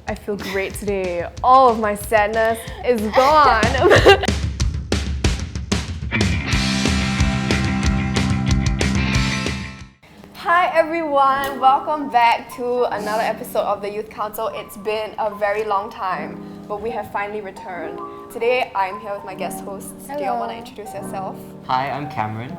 I feel great today. All of my sadness is gone. Hi everyone, welcome back to another episode of the Youth Counsel. It's been a very long time, but we have finally returned. Today I'm here with my guest hosts. Hello. Do you all want to introduce yourself? Hi, I'm Cameron.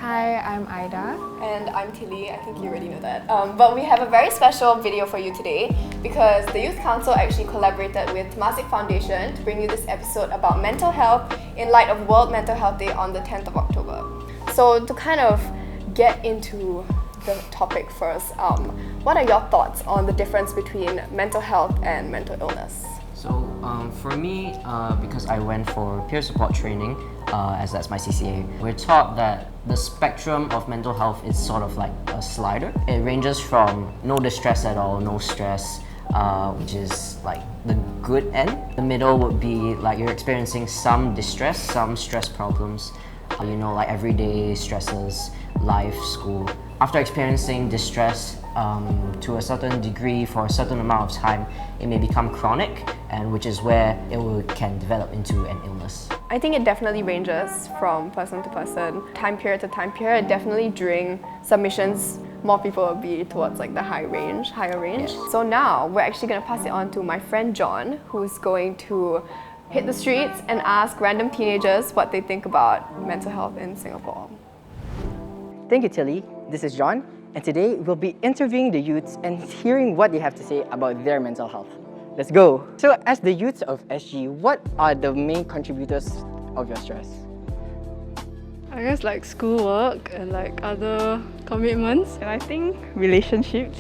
Hi, I'm Ida. And I'm Tilly. I think you already know that. But we have a very special video for you today because the Youth Council actually collaborated with Temasek Foundation to bring you this episode about mental health in light of World Mental Health Day on the 10th of October. So to kind of get into the topic first, what are your thoughts on the difference between mental health and mental illness? So for me, because I went for peer support training, as that's my CCA, we're taught that the spectrum of mental health is sort of like a slider. It ranges from no distress at all, no stress, which is like the good end. The middle would be like you're experiencing some distress, some stress problems, like everyday stresses, life, school. After experiencing distress to a certain degree for a certain amount of time, it may become chronic, and which is where it can develop into an illness. I think it definitely ranges from person to person, time period to time period. Definitely during submissions, more people will be towards like the higher range. Yes. So now we're actually going to pass it on to my friend John, who's going to hit the streets and ask random teenagers what they think about mental health in Singapore. Thank you, Tilly. This is John, and today we'll be interviewing the youths and hearing what they have to say about their mental health. Let's go! So, as the youths of SG, what are the main contributors of your stress? I guess like schoolwork and like other commitments. And I think relationships,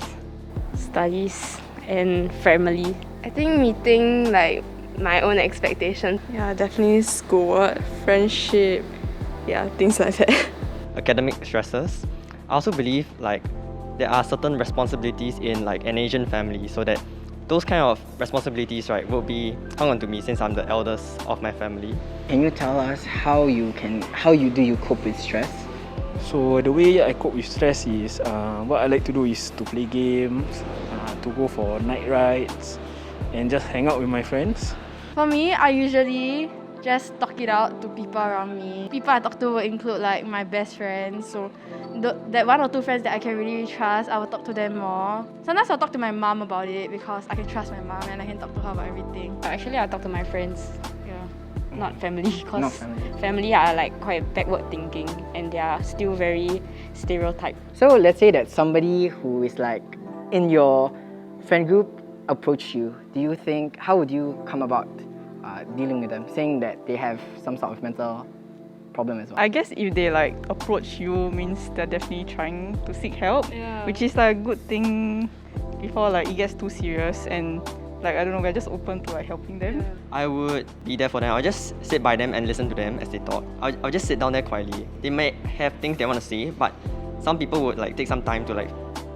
studies, and family. I think meeting like my own expectations. Yeah, definitely schoolwork, friendship, yeah, things like that. Academic stresses. I also believe like there are certain responsibilities in like an Asian family, so that those kind of responsibilities, right, will be hung on to me since I'm the eldest of my family. Can you tell us how do you cope with stress? So the way I cope with stress is what I like to do is to play games, to go for night rides, and just hang out with my friends. For me, I usually just talk it out to people around me. People I talk to will include like my best friends. So that one or two friends that I can really trust, I will talk to them more. Sometimes I'll talk to my mom about it because I can trust my mom and I can talk to her about everything. Actually, I talk to my friends, not family, because Not family. family are like quite backward thinking and they are still very stereotyped. So, let's say that somebody who is like in your friend group approach you. How would you come about dealing with them, saying that they have some sort of mental problem as well? I guess if they like approach you means they're definitely trying to seek help, which is like a good thing before like it gets too serious, and like I don't know, we're just open to like helping them. I would be there for them. I'll just sit by them and listen to them as they talk. I'll just sit down there quietly. They may have things they want to say, but some people would like take some time to like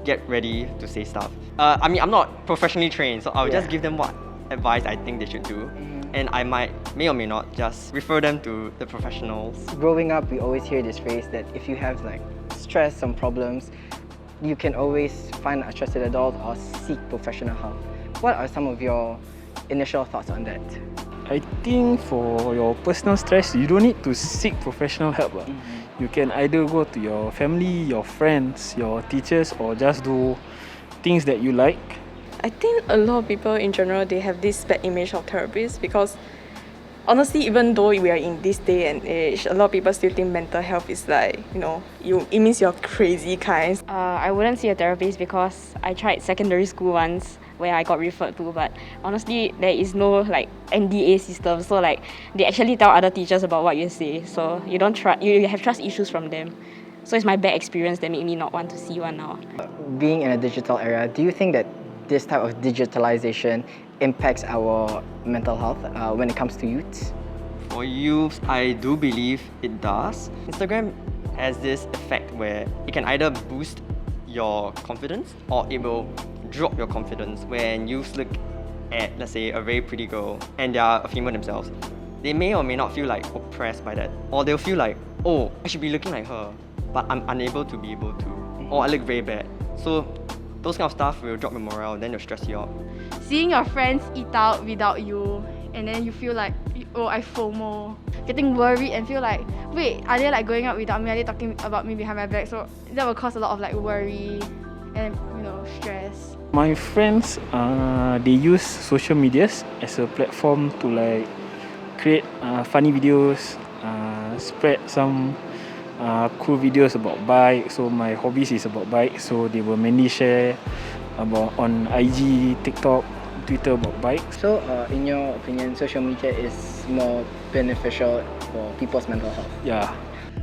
get ready to say stuff. I'm not professionally trained, so I'll just give them what advice I think they should do. And I may or may not just refer them to the professionals. Growing up, we always hear this phrase that if you have like stress, some problems, you can always find a trusted adult or seek professional help. What are some of your initial thoughts on that? I think for your personal stress, you don't need to seek professional help. You can either go to your family, your friends, your teachers, or just do things that you like. I think a lot of people in general, they have this bad image of therapists because honestly, even though we are in this day and age, a lot of people still think mental health is like, it means you're crazy kind. I wouldn't see a therapist because I tried secondary school once where I got referred to, but honestly there is no like NDA system, so like they actually tell other teachers about what you say, so you have trust issues from them. So it's my bad experience that made me not want to see one now. Being in a digital era, do you think that this type of digitalization impacts our mental health when it comes to youths? For youth, I do believe it does. Instagram has this effect where it can either boost your confidence or it will drop your confidence. When youths look at, let's say, a very pretty girl and they are a female themselves, they may or may not feel like oppressed by that, or they'll feel like, oh, I should be looking like her, but I'm unable to be able to, or I look very bad. So those kind of stuff will drop your morale, then it'll stress you out. Seeing your friends eat out without you, and then you feel like, oh, I FOMO. Getting worried and feel like, wait, are they like going out without me? Are they talking about me behind my back? So that will cause a lot of like worry and stress. My friends, they use social medias as a platform to like create funny videos, spread some cool videos about bike. So my hobbies is about bike, so they will mainly share about on IG, TikTok, Twitter about bike. So, in your opinion, social media is more beneficial for people's mental health? Yeah.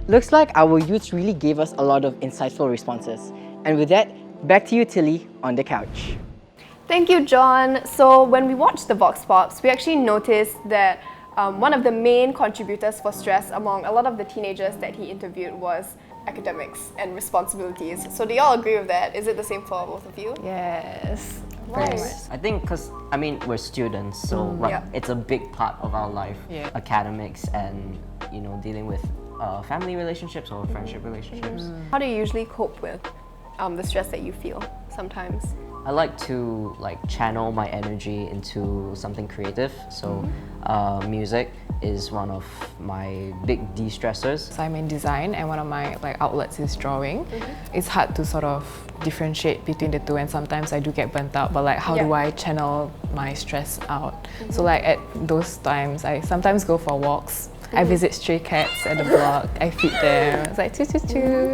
Looks like our youths really gave us a lot of insightful responses. And with that, back to you, Tilly, on the couch. Thank you, John. So when we watched the Vox Pops, we actually noticed that one of the main contributors for stress among a lot of the teenagers that he interviewed was academics and responsibilities. So do you all agree with that? Is it the same for both of you? Yes. Nice. I think because, we're students, so it's a big part of our life. Yeah. Academics and, dealing with family relationships or friendship relationships. How do you usually cope with the stress that you feel sometimes? I like to channel my energy into something creative. So music is one of my big de-stressors. So I'm in design and one of my outlets is drawing. It's hard to sort of differentiate between the two, and sometimes I do get burnt out, but how do I channel my stress out? So at those times I sometimes go for walks. I visit stray cats at the block. I feed them. It's like choo choo choo.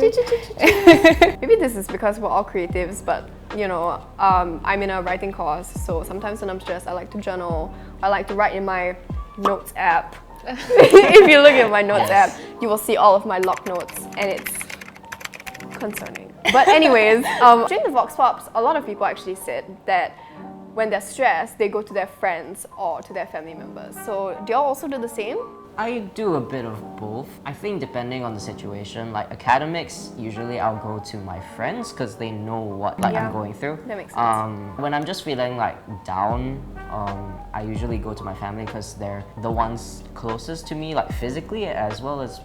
Maybe this is because we're all creatives, but I'm in a writing course, so sometimes when I'm stressed, I like to journal. I like to write in my notes app. If you look at my notes app, you will see all of my locked notes, and it's concerning. But anyways, during the Vox Pops, a lot of people actually said that when they're stressed, they go to their friends or to their family members. So do y'all also do the same? I do a bit of both. I think depending on the situation, academics, usually I'll go to my friends because they know what I'm going through. That makes sense. When I'm just feeling down, I usually go to my family because they're the ones closest to me, physically as well as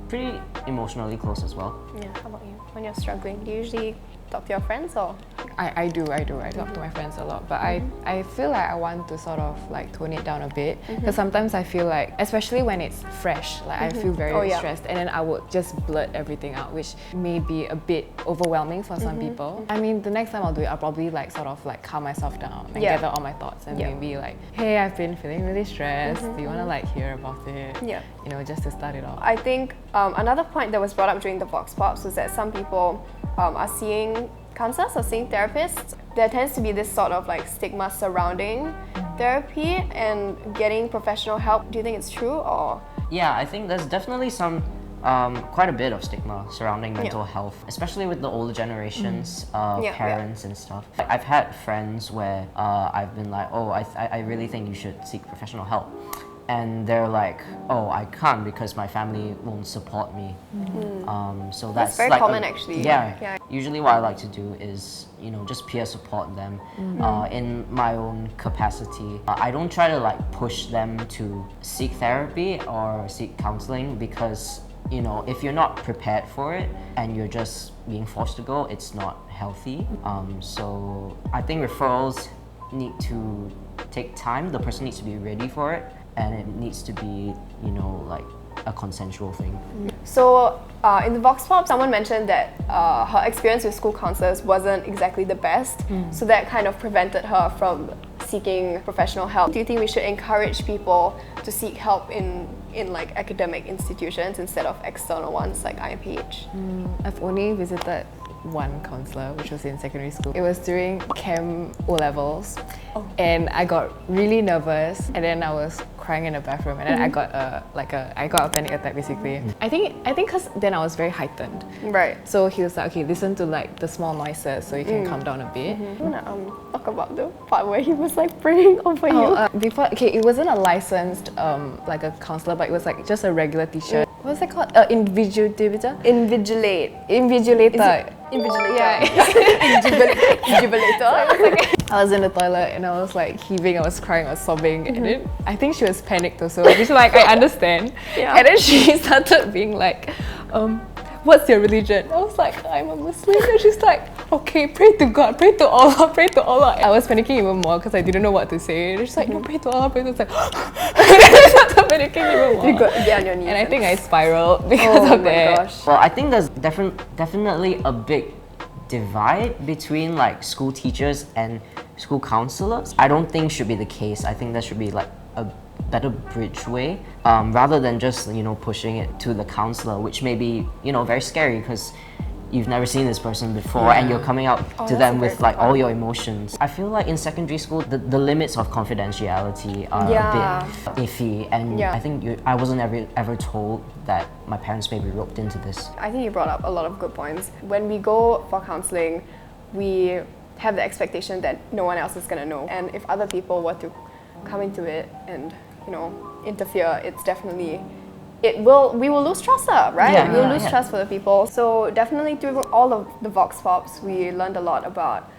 pretty emotionally close as well. Yeah, how about you? When you're struggling, do you usually talk to your friends or? I do. I talk to my friends a lot, but I feel like I want to sort of tone it down a bit, because sometimes I feel especially when it's fresh, I feel very stressed, and then I would just blurt everything out, which may be a bit overwhelming for some people. The next time I'll do it, I'll probably calm myself down and gather all my thoughts and maybe hey, I've been feeling really stressed. Do you want to hear about it? Yeah. Just to start it off. I think another point that was brought up during the Vox Pops was that some people are seeing counselors or seeing therapists. There tends to be this sort of stigma surrounding therapy and getting professional help. Do you think it's true or? Yeah, I think there's definitely some quite a bit of stigma surrounding mental health, especially with the older generations, parents and stuff. I've had friends where I've been I really think you should seek professional help. And they're oh, I can't because my family won't support me. So that's very common actually. Yeah. Usually what I like to do is, just peer support them in my own capacity. I don't try to push them to seek therapy or seek counseling because, if you're not prepared for it and you're just being forced to go, it's not healthy. So I think referrals need to take time. The person needs to be ready for it. And it needs to be, a consensual thing. So in the Vox Pop, someone mentioned that her experience with school counselors wasn't exactly the best, so that kind of prevented her from seeking professional help. Do you think we should encourage people to seek help in academic institutions instead of external ones like IMPH? I've only visited one counselor, which was in secondary school. It was during Chem O-levels, and I got really nervous, and then I was crying in the bathroom, and then I got a panic attack basically. I think because then I was very heightened. Right. So he was like, okay, listen to the small noises so you can calm down a bit. I wanna talk about the part where he was praying over you. It wasn't a licensed a counselor, but it was just a regular teacher. What's that called? Invigilator. Invigilator. Yeah. Invigilator. I was in the toilet and I was heaving, I was crying, I was sobbing, and then I think she was panicked also, which I understand. And then she started being what's your religion? I was like, I'm a Muslim. And she's like, okay, pray to God, pray to Allah, pray to Allah. I was panicking even more because I didn't know what to say. She's like, no, pray to Allah, pray to Allah. I started panicking even more. You got on your knees. And I think I spiraled because of that. Gosh. Well, I think there's definitely a big divide between like school teachers and school counselors. I don't think should be the case. I think there should be like a better bridge way, rather than just pushing it to the counselor, which may be very scary because you've never seen this person before and you're coming out to them with like all your emotions. I feel like in secondary school the limits of confidentiality are a bit iffy, and I think I wasn't ever told that my parents may be roped into this. I think you brought up a lot of good points. When we go for counselling, we have the expectation that no one else is going to know, and if other people were to come into it and interfere, it's definitely we will lose trust, right? We'll lose trust for the people. So definitely through all of the Vox Pops, we learned a lot about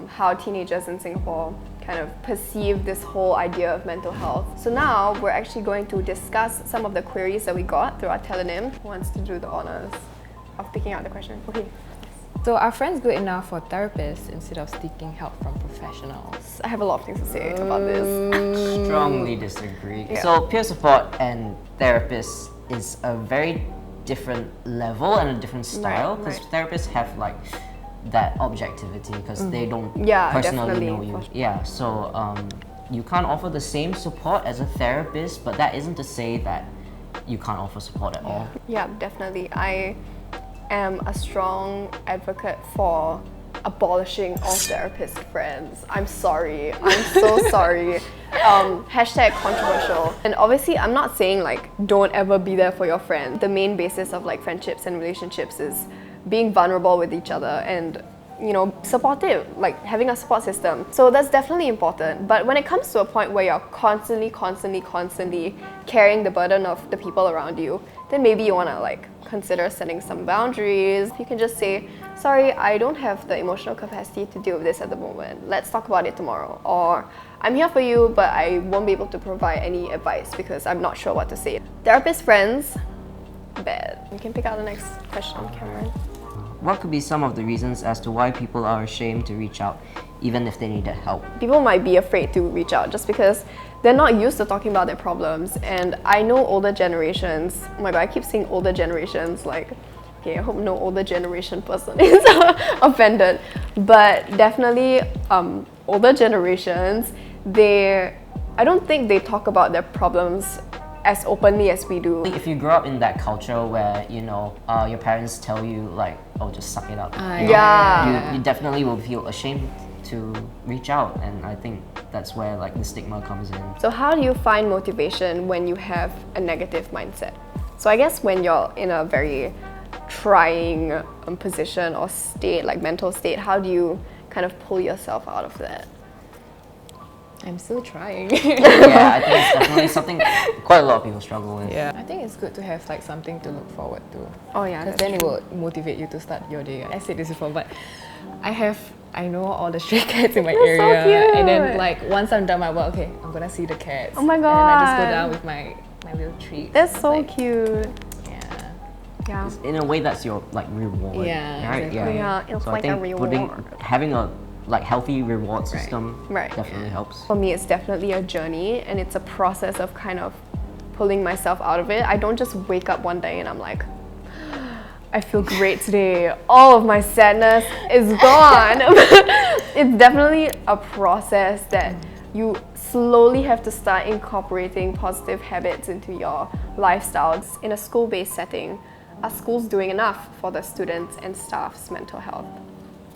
how teenagers in Singapore kind of perceive this whole idea of mental health. So now we're actually going to discuss some of the queries that we got through our telenym. Who wants to do the honors of picking out the question? Okay. So are friends good enough for therapists instead of seeking help from professionals? I have a lot of things to say about this. Strongly disagree. So peer support and therapists is a very different level and a different style, because therapists have like that objectivity because they don't personally know you. Yeah, so you can't offer the same support as a therapist, but that isn't to say that you can't offer support at all. Yeah, definitely. I am a strong advocate for abolishing all therapist friends. I'm sorry. I'm so sorry. Hashtag controversial. And obviously, I'm not saying like don't ever be there for your friend. The main basis of like friendships and relationships is being vulnerable with each other and supportive, like having a support system. So that's definitely important. But when it comes to a point where you're constantly carrying the burden of the people around you, then maybe you want to like consider setting some boundaries. You can just say, sorry, I don't have the emotional capacity to deal with this at the moment. Let's talk about it tomorrow. Or I'm here for you, but I won't be able to provide any advice because I'm not sure what to say. Therapist friends, bad. You can pick out the next question, Cameron. What could be some of the reasons as to why people are ashamed to reach out, even if they needed help? People might be afraid to reach out just because they're not used to talking about their problems. And I know older generations, oh my god, I keep saying older generations, like, okay, I hope no older generation person is offended. But definitely older generations, I don't think they talk about their problems as openly as we do. If you grow up in that culture where your parents tell you like, oh, just suck it up, you definitely will feel ashamed to reach out, and I think that's where like the stigma comes in. So how do you find motivation when you have a negative mindset? So I guess when you're in a very trying position or state, like mental state, how do you kind of pull yourself out of that? I'm still trying. Yeah, I think it's definitely something quite a lot of people struggle with. Yeah, I think it's good to have like something to look forward to. Oh yeah, because then it will motivate you to start your day. I said this before, but I know all the stray cats in my area, so cute. And then like once I'm done my work, okay, I'm gonna see the cats. Oh my god! And then I just go down with my little treat. That's so cute. Yeah. In a way, that's your like reward. Yeah. Right. Exactly. Yeah, it's so like I think having a like healthy reward system definitely helps. For me, it's definitely a journey, and it's a process of kind of pulling myself out of it. I don't just wake up one day and I'm like, I feel great today. All of my sadness is gone. It's definitely a process that you slowly have to start incorporating positive habits into your lifestyles. In a school-based setting, are schools doing enough for the students and staff's mental health?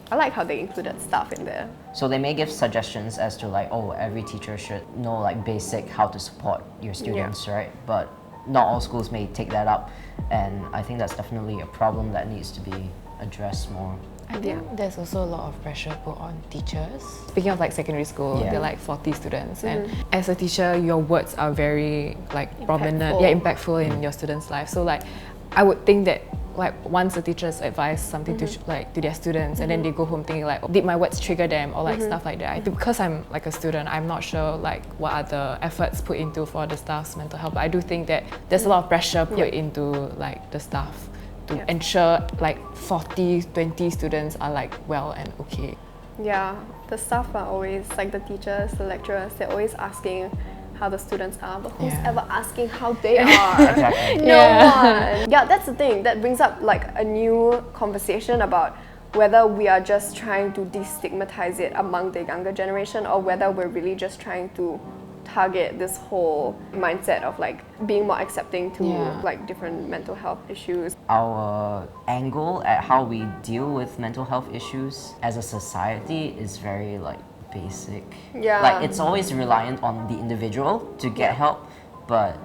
I like how they included staff in there. So they may give suggestions as to like, oh, every teacher should know like basic how to support your students, right? But not all schools may take that up, and I think that's definitely a problem that needs to be addressed more. I think there's also a lot of pressure put on teachers. Speaking of like secondary school, there are like 40 students, and as a teacher, your words are very like prominent, impactful in your students' life. So like, I would think that like once a teachers advise something to their students, and then they go home thinking like, did my words trigger them, or like stuff like that. Because I'm like a student, I'm not sure like what are the efforts put into for the staff's mental health. But I do think that there's a lot of pressure put into like the staff to ensure like 40, 20 students are like well and okay. Yeah, the staff are always, like the teachers, the lecturers, they're always asking how the students are, but who's ever asking how they are? Exactly. No one. Yeah, that's the thing. That brings up like a new conversation about whether we are just trying to destigmatize it among the younger generation, or whether we're really just trying to target this whole mindset of like being more accepting to like different mental health issues. Our angle at how we deal with mental health issues as a society is very like basic. Yeah. Like it's always reliant on the individual to get help, but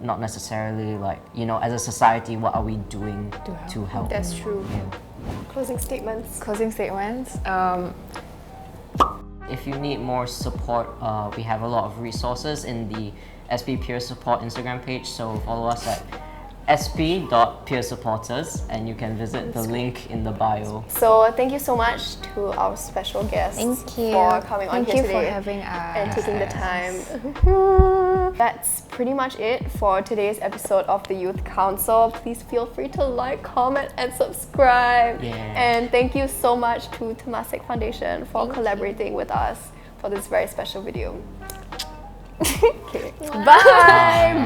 not necessarily like, you know, as a society, what are we doing to help? That's true. Yeah. Closing statements. Closing statements. If you need more support, we have a lot of resources in the SP Peer Support Instagram page, so follow us at sp.peersupporters and you can visit the link in the bio. So thank you so much to our special guests for coming on here today. Thank you for having us. And taking the time. That's pretty much it for today's episode of the Youth Council. Please feel free to like, comment and subscribe. Yeah. And thank you so much to Temasek Foundation for collaborating with us for this very special video. Okay. Bye!